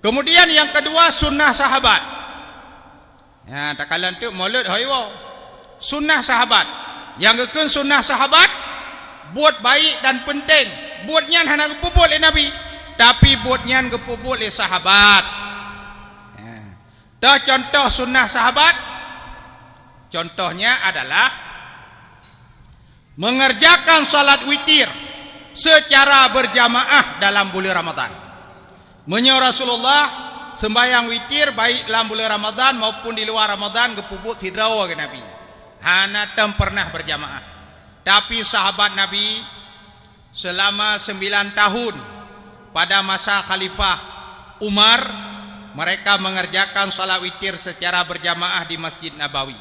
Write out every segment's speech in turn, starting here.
Kemudian yang kedua sunnah sahabat. Ya, tak kalah tu maulud haywa. Sunnah sahabat. Yang kekun sunnah sahabat buat baik dan penting. Buatnya hana gepuput oleh Nabi, tapi buatnya gepuput oleh sahabat. Ya. Dah contoh sunnah sahabat. Contohnya adalah mengerjakan salat witir secara berjamaah dalam bulan Ramadan. Menyo Rasulullah sembahyang witir baik dalam bulan Ramadan maupun di luar Ramadan gepuput hidraw ke Nabi. Hana tem pernah berjamaah. Tapi sahabat Nabi selama 9 tahun pada masa Khalifah Umar, mereka mengerjakan salat witir secara berjamaah di Masjid Nabawi.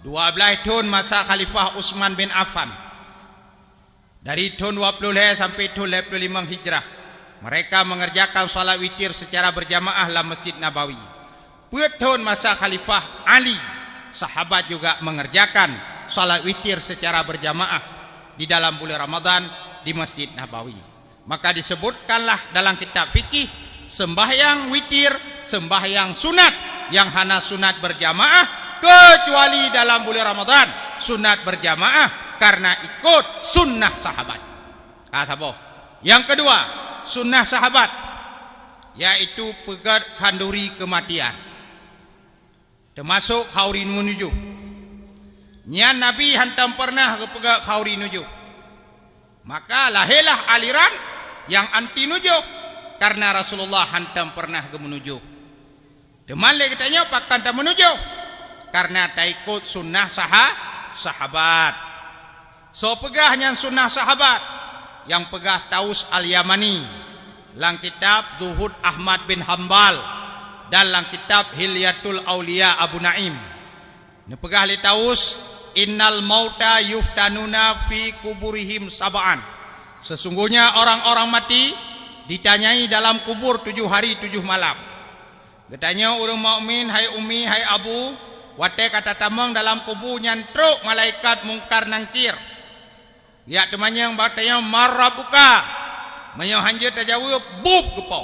12 tahun masa Khalifah Utsman bin Affan, dari tahun 20 sampai tahun 25 Hijrah, mereka mengerjakan salat witir secara berjamaah dalam Masjid Nabawi. Pada tahun masa Khalifah Ali, sahabat juga mengerjakan salat witir secara berjamaah di dalam bulan Ramadan di Masjid Nabawi. Maka disebutkanlah dalam kitab fikih, sembahyang witir, sembahyang sunat yang hana sunat berjamaah, kecuali dalam bulan Ramadan sunat berjamaah karena ikut sunnah sahabat. Yang kedua, sunnah sahabat yaitu pegat kanduri kematian, termasuk khauri menuju. Nyan Nabi hantam pernah ke pegat khauri nuju. Maka lahirlah aliran yang anti nuju karena Rasulullah hantam pernah ke menuju. Deman le katanya pakan tak menuju karena tak ikut sunnah sahabat. So pegahnya sunnah sahabat yang pegah Taus Al-Yamani dalam kitab Zuhud Ahmad bin Hambal dan dalam kitab Hilyatul Aulia Abu Naim. Ini pegah li Taus, innal mauta yuftanuna fi kuburihim sab'an. Sesungguhnya orang-orang mati ditanyai dalam kubur 7 hari 7 malam. Katanya orang mukmin, hai umi, hai abu, wate kata tamang dalam kubur nyantruk malaikat mungkar nangkir. Ya temannya yang batanya marah buka. Menyo hanja terjawab bub gepo.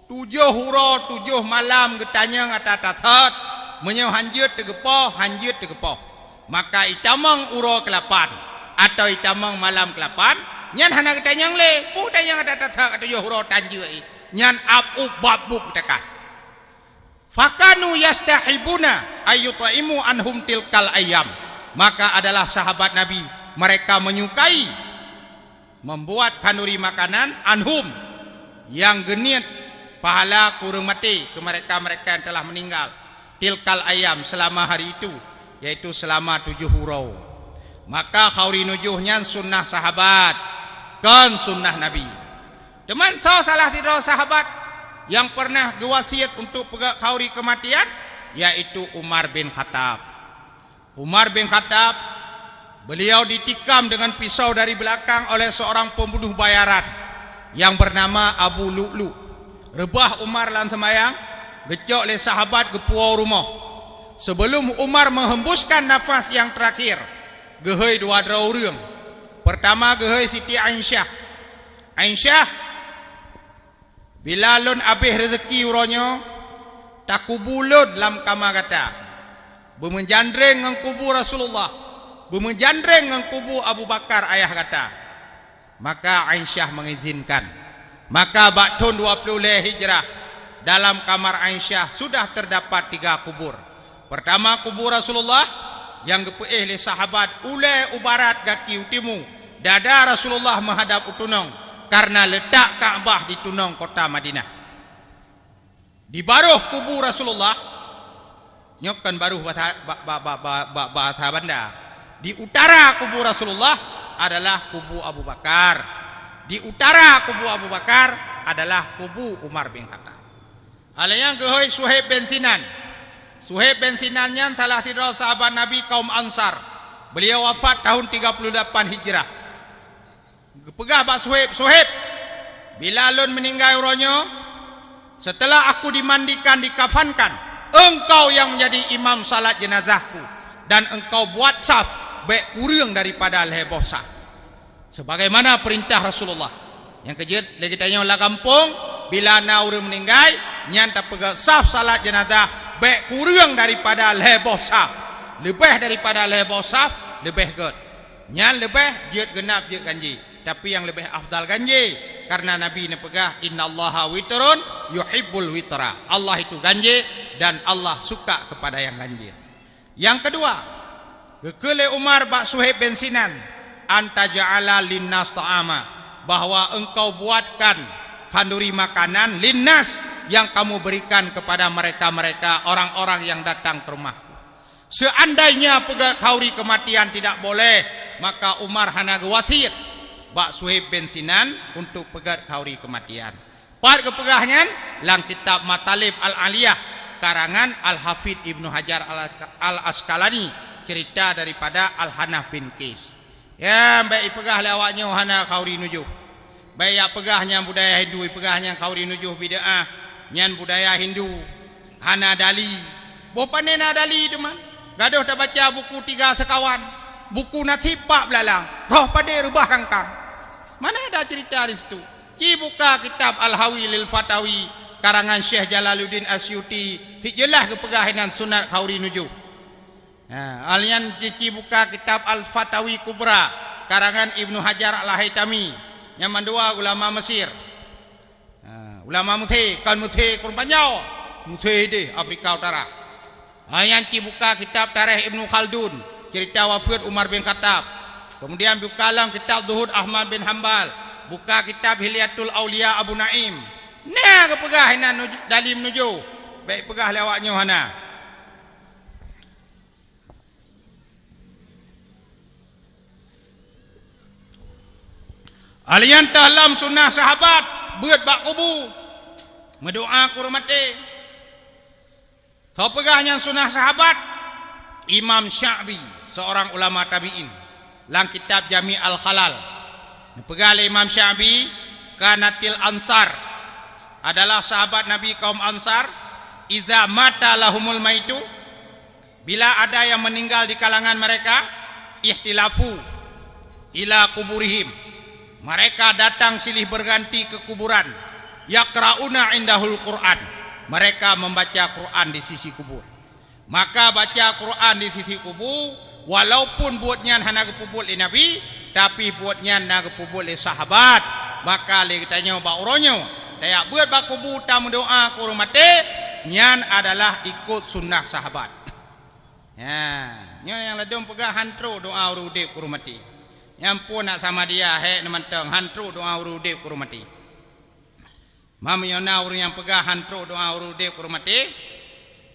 7 hura 7 malam getanya ngata tatat. Menyo hanja tergepo, hanja tergepo. Maka itamang uro ke-8 atau itamang malam ke-8 nyan hana getanya le. Putanya ngata tatat atau hura tanja nyan apu babuk tekat. Fakanu yastahibuna ayyutaimu anhum tilkal ayam. Maka adalah sahabat Nabi, mereka menyukai membuat kanduri makanan anhum yang genit pahala kurang mati ke mereka-mereka yang telah meninggal, tilkal ayam selama hari itu, yaitu selama 7 hurau. Maka khauri nujuhnya sunnah sahabat kan sunnah Nabi. Teman salah tidak sahabat yang pernah gewasiat untuk pegak khauri kematian, yaitu Umar bin Khattab. Umar bin Khattab, beliau ditikam dengan pisau dari belakang oleh seorang pembunuh bayaran yang bernama Abu Lu'lu. Rebah Umar dalam sembahyang, gecok oleh sahabat ke puau rumah. Sebelum Umar menghembuskan nafas yang terakhir, gehoi 2 orang. Pertama gehoi Siti Aisyah. Aisyah, bila lun habis rezeki uronyo, tak kubulun dalam kamar kata, bermenjandring dengan kubur Rasulullah, bermenjandring dengan kubur Abu Bakar ayah kata. Maka Aisyah mengizinkan. Maka tahun 20 Hijrah, dalam kamar Aisyah sudah terdapat 3 kubur. Pertama kubur Rasulullah yang gepeih oleh sahabat ule ubarat gaki utimu, dada Rasulullah menghadap utunong karena letak Ka'bah di tunong kota Madinah. Di baruh kubur Rasulullah, nyokan baruh bahasa banda. Di utara kubur Rasulullah adalah kubu Abu Bakar. Di utara kubu Abu Bakar adalah kubu Umar bin Khattab. Hal yang kehoi Suhaib bin Sinan. Suhaib bin Sinannya salah satu sahabat Nabi kaum Ansar. Beliau wafat tahun 38 Hijrah. Pegah Pak Suhaib, Suhaib, bila lun meninggal uronyo, setelah aku dimandikan, dikafankan, engkau yang menjadi imam salat jenazahku, dan engkau buat saf baik kurang daripada leboh saf, sebagaimana perintah Rasulullah. Yang kejut lagi tanya lah kampung, bila na urang meninggal nyan tak pegak saf salat jenazah baik kurang daripada leboh saf, lebih daripada leboh saf lebih good nyan lebih jeut genap jeut ganji, tapi yang lebih afdal ganji karena Nabi ni pegah innallaha witrun yuhibbul witra, Allah itu ganji dan Allah suka kepada yang ganjil. Yang kedua, gekele Umar bak Suhaib bin Sinan anta ja'ala linnas ta'ama, bahwa engkau buatkan kanduri makanan linnas yang kamu berikan kepada mereka-mereka orang-orang yang datang ke rumahku. Seandainya pegat kauri kematian tidak boleh, maka Umar hana wasiat bak Suhaib bin Sinan untuk pegat kauri kematian. Part kepegahnya lang kitab Matalib Al-Aliyah karangan Al-Hafidh Ibnu Hajar Al-Asqalani, cerita daripada Al-Hanaf bin Qais. Ya, baik pegah lawaknya hana kauri nujuh. Baik ya pegahnya budaya Hindu, pegahnya kauri nujuh bid'ah. Nyan budaya Hindu hana dali. Bo panena dali teman. Gaduh tak baca buku 3 sekawan. Buku nasipak belalang. Roh pada rubah rangkang. Mana ada cerita di situ? Ci buka kitab Al-Hawi lil Fatawi karangan Syekh Jalaluddin Asyuti, si jelas kepegahinan sunat kauri nujuh. Alian cici buka kitab Al-Fatawi Kubra karangan Ibnu Hajar Al-Haytami yang mandua ulama Mesir. Ulama Mesir kan Mesir kurban Jawa, Mesir di Afrika Utara. Alian cici buka kitab Tarikh Ibnu Khaldun, cerita wafat Umar bin Khattab. Kemudian buka dalam kitab Zuhud Ahmad bin Hanbal, buka kitab Hilyatul Aulia Abu Naim. Nah kepegahinan dalim nujuh. Baik pegah lewatnya hana. Alian dalam sunnah sahabat buat bak kubu mendoa kurmati. So pegahnya sunnah sahabat Imam Sya'bi, seorang ulama tabi'in, lang kitab Jami' Al-Khalal. Pegah Imam Sya'bi kanatil ansar, adalah sahabat Nabi kaum Ansar. Iza mata lahumul maitu, bila ada yang meninggal di kalangan mereka, ihtilafu ila kuburihim, mereka datang silih berganti ke kuburan. Yaqra'una indahul Quran, mereka membaca Quran di sisi kubur. Maka baca Quran di sisi kubur, walaupun buatnya hana kepubul di Nabi, tapi buatnya na kepubul di sahabat. Maka le tanya ba uronyo dayak buat ba kubur ta mendoa kurung mati, nyan adalah ikut sunnah sahabat. Ya, nyan yang ledong pegah hantro doa urudip kurung mati. Yang pun nak sama dia hek nemanteng hantro doa urudip kurung mati. Mam yona urang yang pegah hantro doa urudip kurung mati.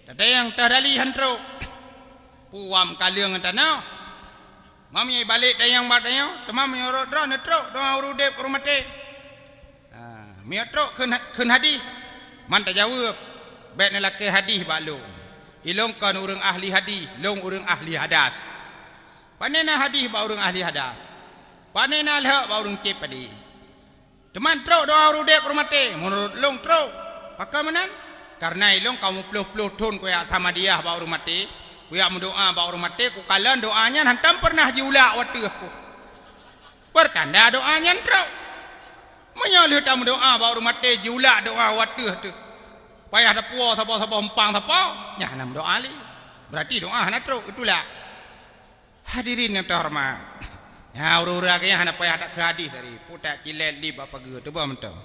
Ada yang tadali hantro. Puam kaleung tanah. Mam yai balik dayang badayang, temam yorok dra netro doa urudip kurung mati. Miatro ken hadis man tak jawab baik nak ke hadis balu ilong kan urang ahli hadis long urang ahli hadas panena hadis ba urang ahli hadas panena lha ba urang cep padi teman tro doa urudep rumate menurut long tro pakam menan karena ilong kamu puluh-puluh ton ko ya sama dia ba urang mati ku ya mendoa ba urang mati ku kalan doanya hantam pernah jiula wateuh ku pertanda doanya tro. Menyalih tak doa baru mati jiula doa wateuh tu. Payah dah puas sapa-sapa empang sapa, nya nam doa li. Berarti doa hana teruk itulah. Hadirin yang terhormat. Ya urang-urang ke hana payah tak ke hadis tadi. Putak cilet li apa ge tu ba mentang.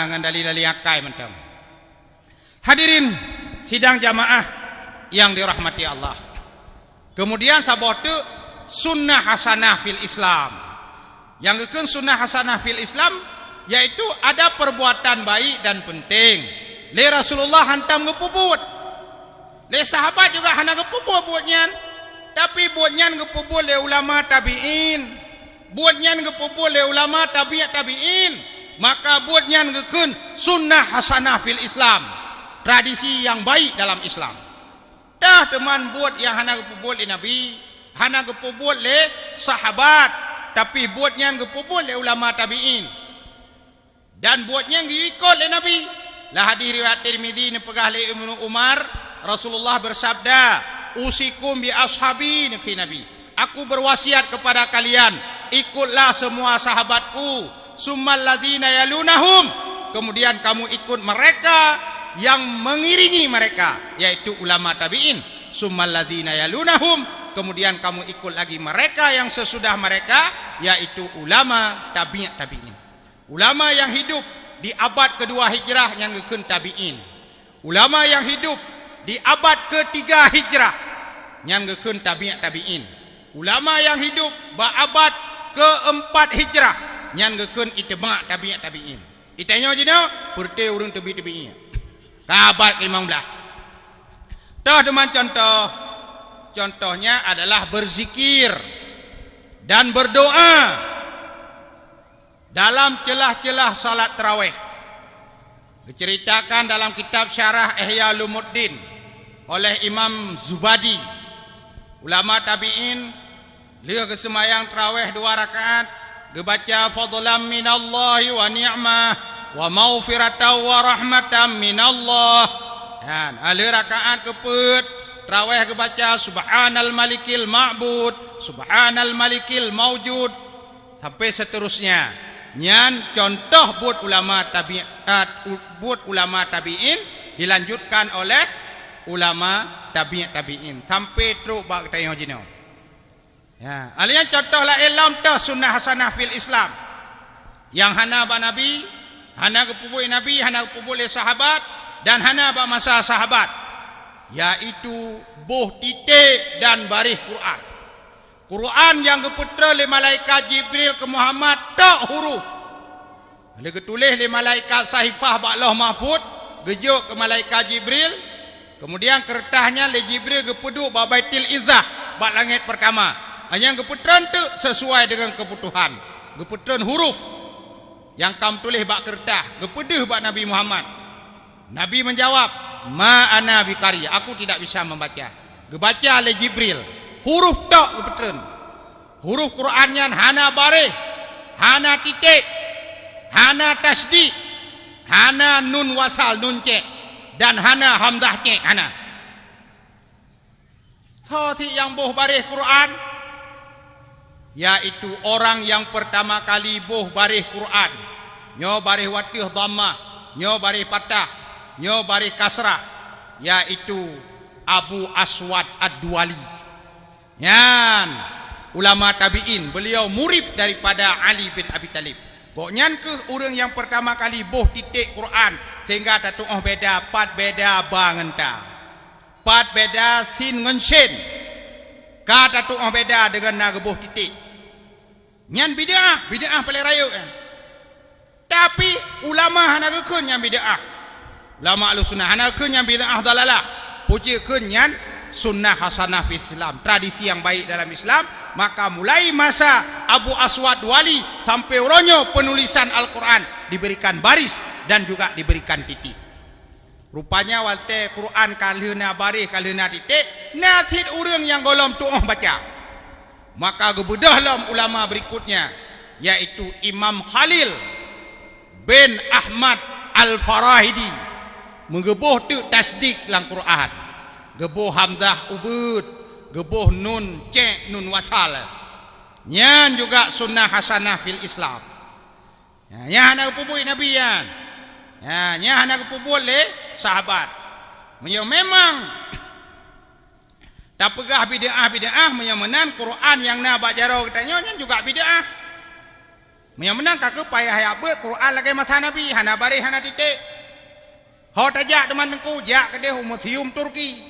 Ngan dalil-dalil akai mentang. Hadirin sidang jamaah yang dirahmati Allah. Kemudian sabot tu sunnah hasanah fil Islam. Yang kekun sunnah hasanah fil Islam, yaitu ada perbuatan baik dan penting. Le Rasulullah hantam ngepubut, le sahabat juga hana ngepubut buatnya, tapi buatnya ngepubut le ulama tabi'in, buatnya ngepubut le ulama tabi'at tabi'in. Maka buatnya ngekun sunnah hasanah fil Islam, tradisi yang baik dalam Islam. Dah teman buat yang hana ngepubut le Nabi, hana ngepubut le sahabat, tapi buatnya ngepubul oleh ulama tabi'in dan buatnya ngikut oleh Nabi. Lah hadis riwayat Tirmizi ni pegah oleh Ibnu Umar, Rasulullah bersabda, usikum bi ashabi ni Nabi, aku berwasiat kepada kalian, ikutlah semua sahabatku, summal ladzina yalunahum, kemudian kamu ikut mereka yang mengiringi mereka, yaitu ulama tabi'in. Summal ladzina yalunahum, kemudian kamu ikut lagi mereka yang sesudah mereka, yaitu ulama tabi'in. Ulama yang hidup di abad kedua hijrah yang ngekun tabi'in. Ulama yang hidup di abad ketiga hijrah yang ngekun tabi'in. Ulama yang hidup abad keempat hijrah yang ngekun itba' tabi'in. Itanya jina perte urang tabi'in. Abad ke-15. Dah dengan contoh. Contohnya adalah berzikir dan berdoa dalam celah-celah salat tarawih. Diceritakan dalam kitab Syarah Ihya Ulumuddin oleh Imam Zubadi. Ulama tabi'in dia kesemayang tarawih 2 rakaat, dia baca fadlan minallahi wa ni'mah wa maghfiratan wa rahmatan minallah. Dan ala rakaat keput tarawih dia baca subhanal malikil ma'bud, subhanal malikil mawjud sampai seterusnya. Nyan contoh buat ulama tabi'in dilanjutkan oleh ulama tabi'in sampai teruk bak tayang jino. Ya, alian contoh la ilam tah sunnah hasanah fil Islam. Yang hana ba nabi, hana kepubui nabi, hana kepubui sahabat dan hana ba masa sahabat, yaitu buh titik dan baris Quran. Quran yang keputra oleh malaikat Jibril ke Muhammad tak huruf. Bila ketulis oleh malaikat sahifah ba'lah mahfud, gejuk ke malaikat Jibril, kemudian kertasnya oleh Jibril kepuduk ba Baitul Izzah ba langit pertama. Yang keputran tu sesuai dengan kebutuhan. Keputran huruf yang kamu tulis ba kertas, kepeduh ba Nabi Muhammad. Nabi menjawab, "Ma ana biqari, aku tidak bisa membaca." Gebaca oleh Jibril. Huruf tak keputran. Huruf Qurannya hana barih, hana titik, hana tasdid, hana nun wasal nun cek dan hana hamzah cek hana. So si yang boh barih Quran, yaitu orang yang pertama kali boh barih Quran, nyo barih watih dhammah, nyo barih patah, nyo barih kasrah, yaitu Abu Aswad Ad-Duali. Yan ulama tabi'in, beliau murid daripada Ali bin Abi Talib. Pokoknya ke orang yang pertama kali boh titik Quran sehingga tatuh beda, pat beda bangenta, pat beda sin ngan sin, kata tuh beda dengan naga boh titik. Nyan bid'ah paling raya kan. Tapi ulama hana keun yang bid'ah. Ulama Ahlussunnah hana keun yang bid'ah dalalah. Puji keun yang sunnah hasanah fil Islam, tradisi yang baik dalam Islam. Maka mulai masa Abu Aswad Wali sampai uronyo penulisan Al-Quran diberikan baris dan juga diberikan titik. Rupanya walte Quran kalena baris kalena titik, nasid urang yang golom tu'ah baca. Maka gebudahlah ulama berikutnya, yaitu Imam Khalil bin Ahmad Al-Farahidi, menggebuh tu tasdik lang Quran, gebuh hamzah ubud, gebuh nun cek nun wasal. Nyan juga sunnah hasanah fil Islam. Ya hana kepubui nabi yan. Ya hana kepubui le sahabat. Memang tak pegah bid'ah menang Quran yang na bak jarau katanya juga bid'ah. Menang kakak payah ya buat Quran lagi masa Nabi hana bari hana titik. Ho tajak teman tengku jak ke dia museum Turki.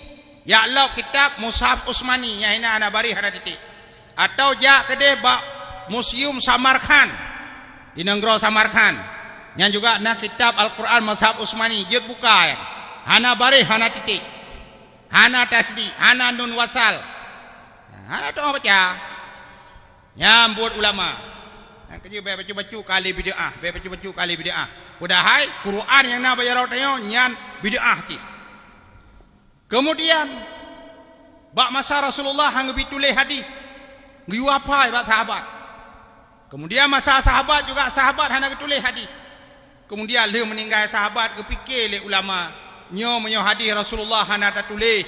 Ya Allah kitab Mushaf Utsmani yang hana bari hana titik. Atau jak ke dia bak museum Samarkand di negara Samarkand. Yang juga na kitab Al-Quran Mushaf Utsmani je buka ya. Hana bari hana titik. Hana tasdi, hana nun wasal, hana tu baca. Nyambut ulama. Kerja baca-baca kali bid'ah, baca-baca kali bid'ah. Padahal Quran yang nak baca rotanya nyan bid'ah cik. Kemudian bak masa Rasulullah hang bitulih hadis, ngiu apa bak sahabat. Kemudian masa sahabat juga sahabat hana ketulih hadis. Kemudian dia meninggal sahabat kepikir le ulama. Nyo hadis Rasulullah hana tulis,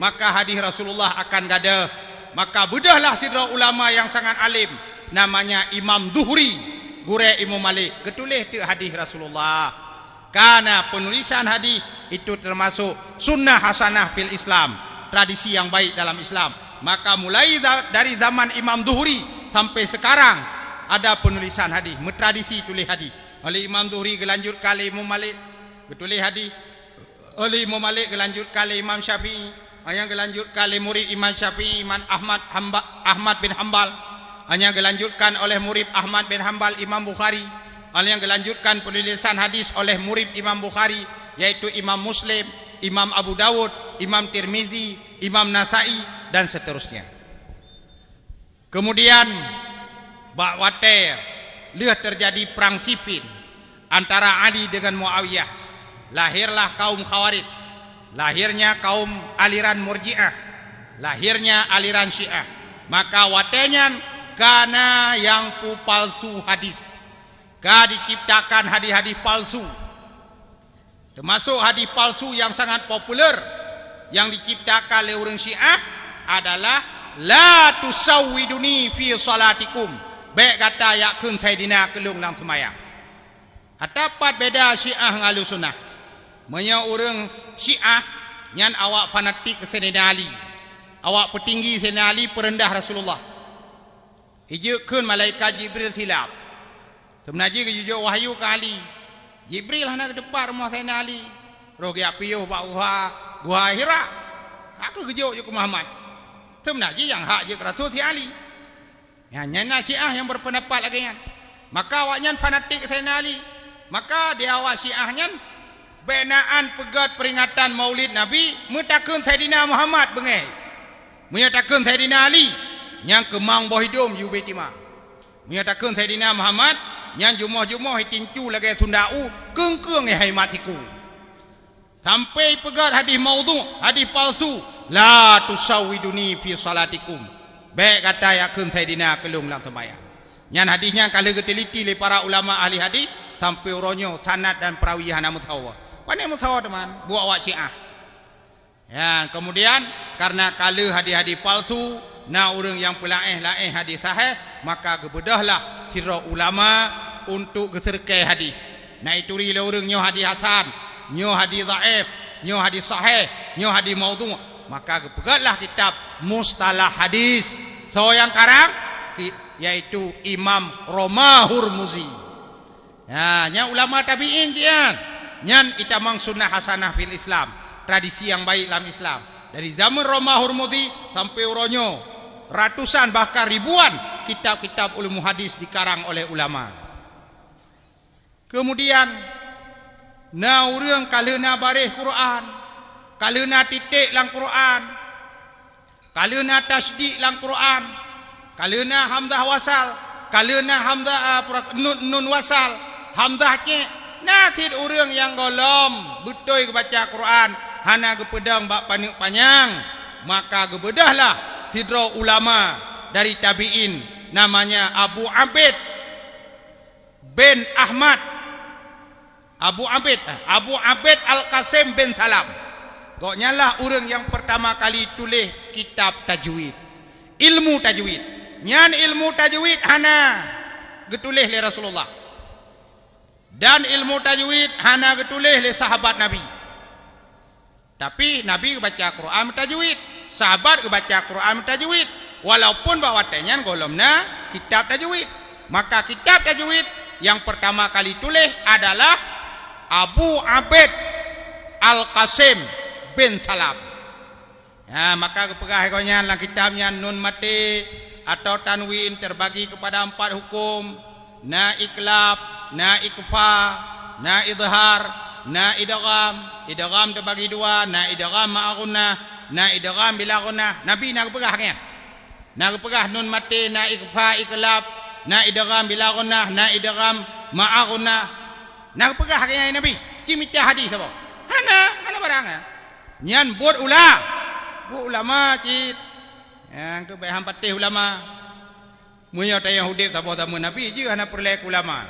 maka hadis Rasulullah akan gada. Maka bedahlah sidra ulama yang sangat alim, namanya Imam Duhri, gure Imam Malik, ketulis tu hadis Rasulullah. Karena penulisan hadis itu termasuk sunnah hasanah fil Islam, tradisi yang baik dalam Islam. Maka mulai dari zaman Imam Zuhri sampai sekarang ada penulisan hadis, tradisi tulis hadis. Oleh Imam Zuhri gelanjutkan oleh Imam Malik tulis hadis. Oleh Imam Malik gelanjutkan oleh Imam Syafi'i, yang gelanjutkan oleh murid Imam Syafi'i Imam Ahmad bin Hanbal, yang gelanjutkan oleh murid Ahmad bin Hanbal Imam Bukhari, yang gelanjutkan penulisan hadis oleh murid Imam Bukhari yaitu Imam Muslim, Imam Abu Dawud, Imam Tirmizi, Imam Nasai dan seterusnya. Kemudian Ba'water lihat terjadi perang Siffin antara Ali dengan Muawiyah. Lahirlah kaum Khawarij, lahirnya kaum aliran Murji'ah, lahirnya aliran Syiah. Maka watenya karena yang palsu hadis, diciptakan hadis-hadis palsu. Termasuk hadis palsu yang sangat populer yang diciptakan oleh orang Syiah adalah la tusawwiduni fi salatikum. Baik kata yakun sayyidina kelung dalam sembahyang. Atapat beda Syiah dengan Ahlu Sunnah. Menya orang Syiah nyan awak fanatik Sayyidina Ali. Awak petinggi Sayyidina Ali, perendah Rasulullah. Ijukun malaikat Jibril silap. Sebenarnya kejujuk wahyu ke Ali. Jibril hendak ke depan rumah Sayyidina Ali. Rogi apiyuh pak gua Hira. Aku kejuk je ke Muhammad. Sebenarnya yang hak je ke Rasul si Ali. Yang nyana Syiah yang berpendapat lagi kan. Maka awaknya fanatik Sayyidina Ali. Maka dia awak Syiahnya benaan pegat peringatan Maulid Nabi metakun Sayyidina Muhammad bengeh. Menyatakan Sayyidina Ali yang kemang boh hidung yu betima. Menyatakan Sayyidina Muhammad yang jumuh-jumuh tincu lagi sundau keung-keung hai matiku. Sampai pegat hadis maudhu, hadis palsu, la tusawwiduni fi salatikum. Baik kata yakun Sayyidina kelung dalam sembahyang. Nyan hadisnya kalau diteliti oleh para ulama ahli hadis sampai uronyo sanad dan perawihan mutawa. Pandai mutawa teman, buat awak Syiah. Ya, kemudian karena kalau hadis-hadis palsu, na orang yang pelaih hadis sahih, maka gebedahlah sirah ulama untuk geserkai hadis. Nah itu rila orang nyo hadis hasan, nyo hadis dhaif, nyo hadis sahih, nyo hadis maudhu'. Maka gepegatlah kitab Mustalah Hadis. So yang karang yaitu Imam Roma Hurmuzi. Ya, nya ulama tabi'in jian. Nyan itamang sunnah hasanah fil Islam, tradisi yang baik dalam Islam. Dari zaman Roma Hurmuzi sampai uronyo ratusan bahkan ribuan kitab-kitab ulum hadis dikarang oleh ulama. Kemudian na urang kalena barih Quran, kalena titik lang Quran, kalena tasydid lang Quran, kalena hamzah wasal, kalena hamzah nun wasal, hamzahnya nasid urang yang golom betul baca Quran hana gepedang bak panjang, maka gebedahlah sidra ulama dari tabi'in namanya Abu Abid bin Ahmad, Abu Abid Al-Qasim bin Salam. Goknya lah orang yang pertama kali tulis kitab tajwid, ilmu tajwid. Nyan ilmu tajwid hana getulis oleh Rasulullah, dan ilmu tajwid hana getulis oleh sahabat Nabi. Tapi Nabi baca Quran tajwid, sahabat baca Quran tajwid, walaupun bahawa tenyan golomna kitab tajwid. Maka kitab tajwid yang pertama kali tulis adalah Abu Abid Al-Qasim bin Salam. Ya, maka kepegahnya dalam kitabnya nun mati atau tanwin terbagi kepada 4 hukum: na iklab, na ikfa, na idhar, na idgham terbagi 2, na idgham ma'agunah, na idgham bila gunah. Nabi nak pegahnya, nak pegah nun mati, na ikfa, iklab, na idgham bila gunah, na idgham ma'agunah. Nak pegah kaya Nabi cimita hadis apa hana barangnya nyan buat ulama cit yang tu baik hampatih ulama munya tayang hudib tapo tamu Nabi je hana perlek ulama.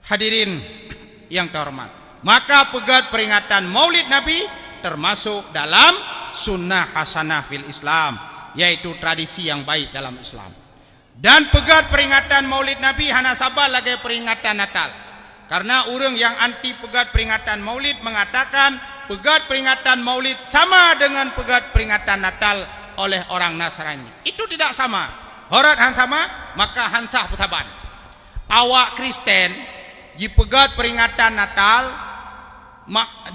Hadirin yang terhormat, maka pegat peringatan Maulid Nabi termasuk dalam sunnah hasanah fil Islam, yaitu tradisi yang baik dalam Islam. Dan pegat peringatan Maulid Nabi hana sabar lagi peringatan Natal. Karena orang yang anti pegat peringatan Maulid mengatakan pegat peringatan Maulid sama dengan pegat peringatan Natal oleh orang Nasrani. Itu tidak sama. Horat han sama, maka hansah putaban. Awak Kristen dipegat peringatan Natal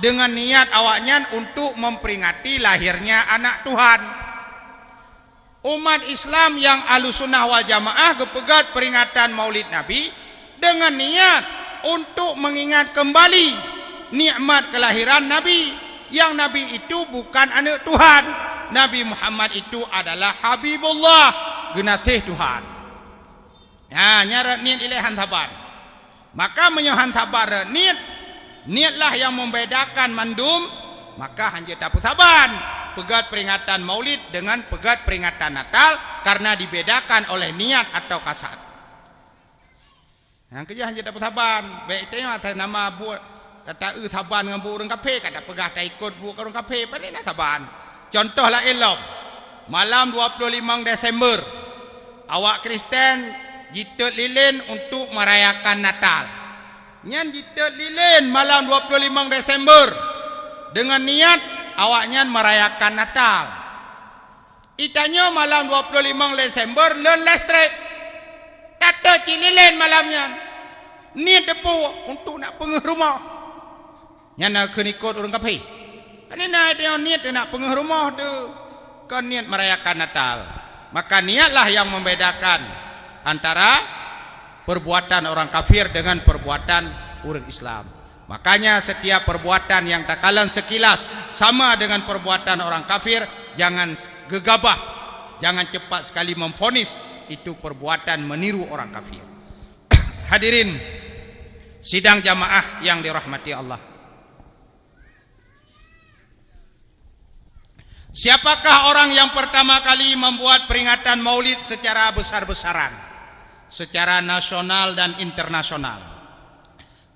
dengan niat awaknya untuk memperingati lahirnya anak Tuhan. Umat Islam yang Ahlussunnah wal Jamaah kepegat peringatan Maulid Nabi dengan niat untuk mengingat kembali nikmat kelahiran Nabi, yang Nabi itu bukan anak Tuhan. Nabi Muhammad itu adalah Habibullah, genasih Tuhan. Ya, nyarat niat ilahan tabar. Maka menyohan tabar niatlah yang membedakan mandum, maka hanya tak putaban pegat peringatan Maulid dengan pegat peringatan Natal karena dibedakan oleh niat atau kasat. Yang kerja hanya tak putaban. Baik tengok atas nama buat kata taban dengan bu orang kafe, kata pegat tak ikut bu orang kafe, pada nak taban. Contohlah elok malam 25 Desember awak Kristen jitot lilin untuk merayakan Natal. Nyan jitot lilin malam 25 Desember dengan niat awaknya merayakan Natal. Itanya malam 25 Desember len listrik. Tata cililin malamnya. Niat depu untuk nak pengeh rumah. Nyan nak kenikot orang kafe. Ini nak dia niat nak pengeh rumah tu. Kan niat merayakan Natal. Maka niatlah yang membedakan antara perbuatan orang kafir dengan perbuatan orang Islam. Makanya setiap perbuatan yang tak kalah sekilas sama dengan perbuatan orang kafir, jangan gegabah, jangan cepat sekali memvonis itu perbuatan meniru orang kafir. Hadirin sidang jamaah yang dirahmati Allah. Siapakah orang yang pertama kali membuat peringatan Maulid secara besar-besaran, secara nasional dan internasional?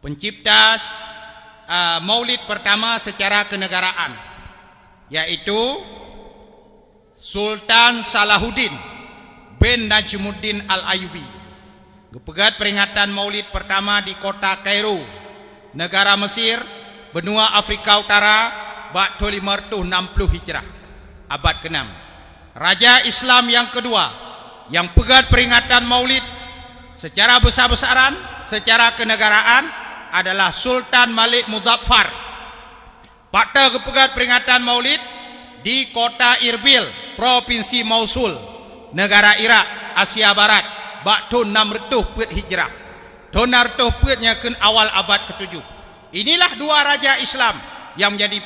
Pencipta Maulid pertama secara kenegaraan, yaitu Sultan Salahuddin bin Najmuddin Al-Ayyubi. Kepegat peringatan Maulid pertama di kota Kairo, negara Mesir, benua Afrika Utara, ba'da 560 Hijrah, abad ke-6. Raja Islam yang kedua yang pegat peringatan Maulid secara besar-besaran, secara kenegaraan adalah Sultan Malik Muzaffar. Pada kepegat peringatan Maulid di kota Irbil, Provinsi Mosul, negara Irak, Asia Barat, ba'da 600 Hijrah. Donar tuhputnya ke awal abad ke-7. Inilah dua raja Islam yang menjadi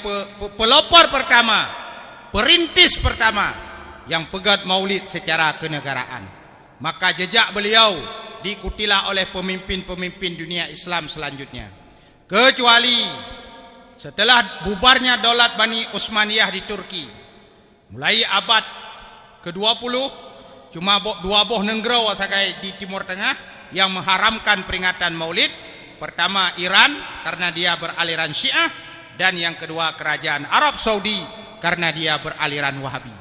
pelopor pertama, perintis pertama yang pegat Maulid secara kenegaraan. Maka jejak beliau diikutilah oleh pemimpin-pemimpin dunia Islam selanjutnya. Kecuali setelah bubarnya Daulat Bani Utsmaniyah di Turki, mulai abad ke-20, cuma dua buah negara di Timur Tengah yang mengharamkan peringatan Maulid. Pertama Iran karena dia beraliran Syiah, dan yang kedua kerajaan Arab Saudi karena dia beraliran Wahabi.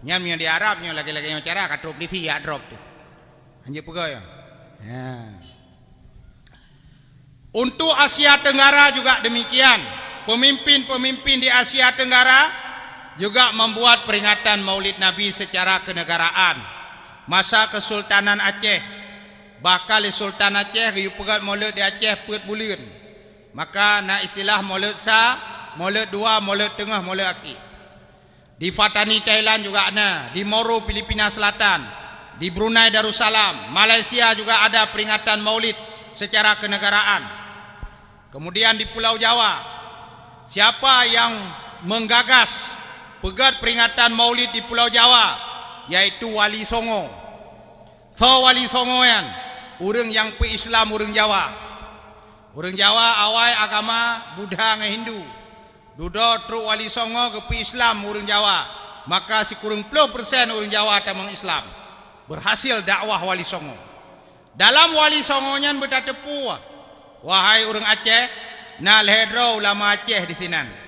Yang di Arab yang lagi-lagi cara katrop di ya drop tu. Hanya pegawai. Ya. Untuk Asia Tenggara juga demikian. Pemimpin-pemimpin di Asia Tenggara juga membuat peringatan Maulid Nabi secara kenegaraan. Masa Kesultanan Aceh, bakal Sultan Aceh riu pegat Maulid di Aceh put bulan. Maka nak istilah Maulid Sa, Maulid Dua, Maulid Tengah, Maulid Akhir. Di Fatani Thailand juga ada, di Moro Filipina Selatan, di Brunei Darussalam, Malaysia juga ada peringatan Maulid secara kenegaraan. Kemudian di Pulau Jawa, siapa yang menggagas pegat peringatan Maulid di Pulau Jawa, yaitu Wali Songo. So Wali Songo yang orang yang pe-Islam orang Jawa. Orang Jawa awal agama Buddha dengan Hindu. Duda truk Wali Songo ke pe-Islam orang Jawa. Maka si kurang 10% orang Jawa tamang Islam. Berhasil dakwah Wali Songo. Dalam Wali Songonya bertatepu, wahai orang Aceh, na lehedro ulama Aceh di sini.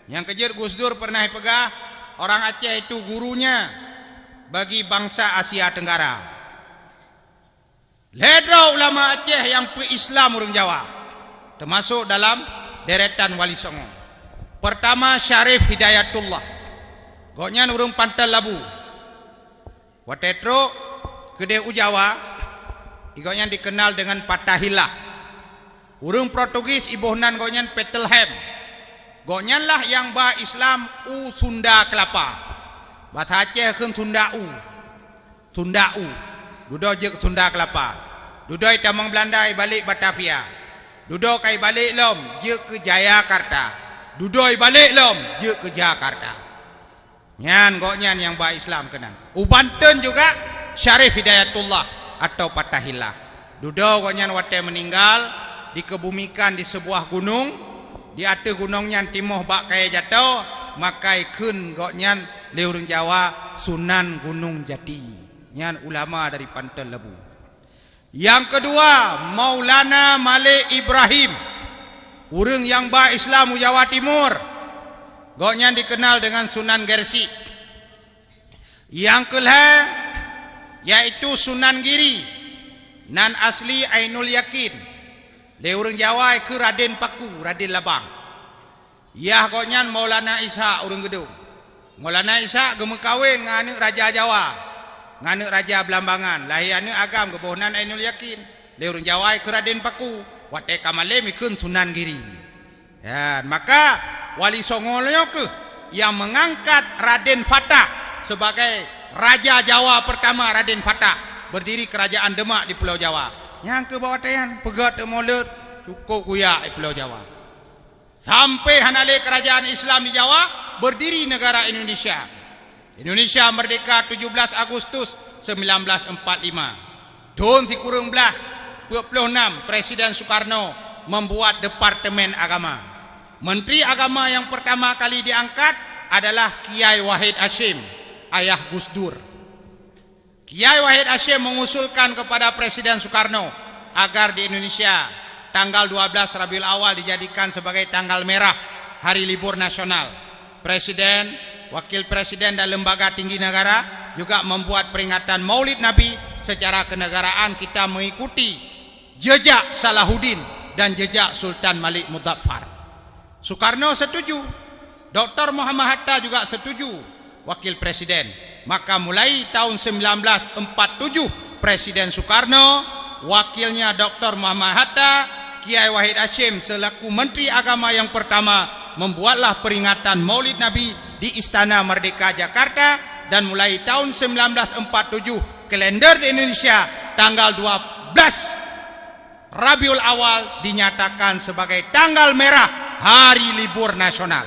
Yang kejar Gus Dur pernah pegah, orang Aceh itu gurunya bagi bangsa Asia Tenggara. Lehedro ulama Aceh yang pe-Islam orang Jawa. termasuk dalam deretan Wali Songo. Pertama Syarif Hidayatullah, goknya urung Pantal Labu, watetro Gede Ujawa, igoknya dikenal dengan Patahila. Urung Portugis ibuhnan goknya Petelhem, goknya lah yang ba Islam u Sunda Kelapa, bat Aceh ke Sunda u, dudo je ke Sunda Kelapa, dudo tamang Belanda balik Batavia, dudo kai balik lom je ke Jayakarta, dudoi balik lom je ke Jakarta. Nyan goknyan yang ba Islam kenan. Ubanten juga Syarif Hidayatullah atau Patahillah. Dudo goknyan wate meninggal dikebumikan di sebuah gunung, di atas gunungnya timoh bak kaya jatuh, makai kun goknyan leurung Jawa Sunan Gunung Jati. Nyan ulama dari Pantal Lebu. Yang kedua Maulana Malik Ibrahim, urang yang ba Islam Jawa Timur, goknya dikenal dengan Sunan Gersi. Yang kelima yaitu Sunan Giri, nan asli Ainul Yakin, le urang Jawa ke Raden Paku, Raden Labang. Yah goknya Maulana Isa urang Gedung. Maulana Isa gemekawin ngane Raja Jawa, ngane Raja Belambangan, lahiane agam kebohnan Ainul Yakin, le urang Jawa ke Raden Paku, wate kamale mikun Sunan Giri. Ya, maka Wali Songo ke yang mengangkat Raden Fatah sebagai Raja Jawa pertama. Raden Fatah berdiri kerajaan Demak di Pulau Jawa. Yang ke bawah tayan pegat mulut cukup kuyak di Pulau Jawa. Sampai hanale kerajaan Islam di Jawa berdiri negara Indonesia. Indonesia merdeka 17 Agustus 1945. Don si kurang belah 26 Presiden Soekarno membuat Departemen Agama. Menteri Agama yang pertama kali diangkat adalah Kiai Wahid Hasyim, ayah Gus Dur. Kiai Wahid Hasyim mengusulkan kepada Presiden Soekarno agar di Indonesia tanggal 12 Rabiul Awal dijadikan sebagai tanggal merah, hari libur nasional. Presiden, Wakil Presiden dan lembaga tinggi negara juga membuat peringatan Maulid Nabi secara kenegaraan. Kita mengikuti jejak Salahuddin dan jejak Sultan Malik Muzaffar. Soekarno setuju, Dr. Muhammad Hatta juga setuju, Wakil Presiden. Maka mulai tahun 1947 Presiden Soekarno, wakilnya Dr. Muhammad Hatta, Kiai Wahid Hasyim selaku Menteri Agama yang pertama membuatlah peringatan Maulid Nabi di Istana Merdeka Jakarta. Dan mulai tahun 1947 kalender di Indonesia tanggal 12 Rabiul Awal dinyatakan sebagai tanggal merah, hari libur nasional.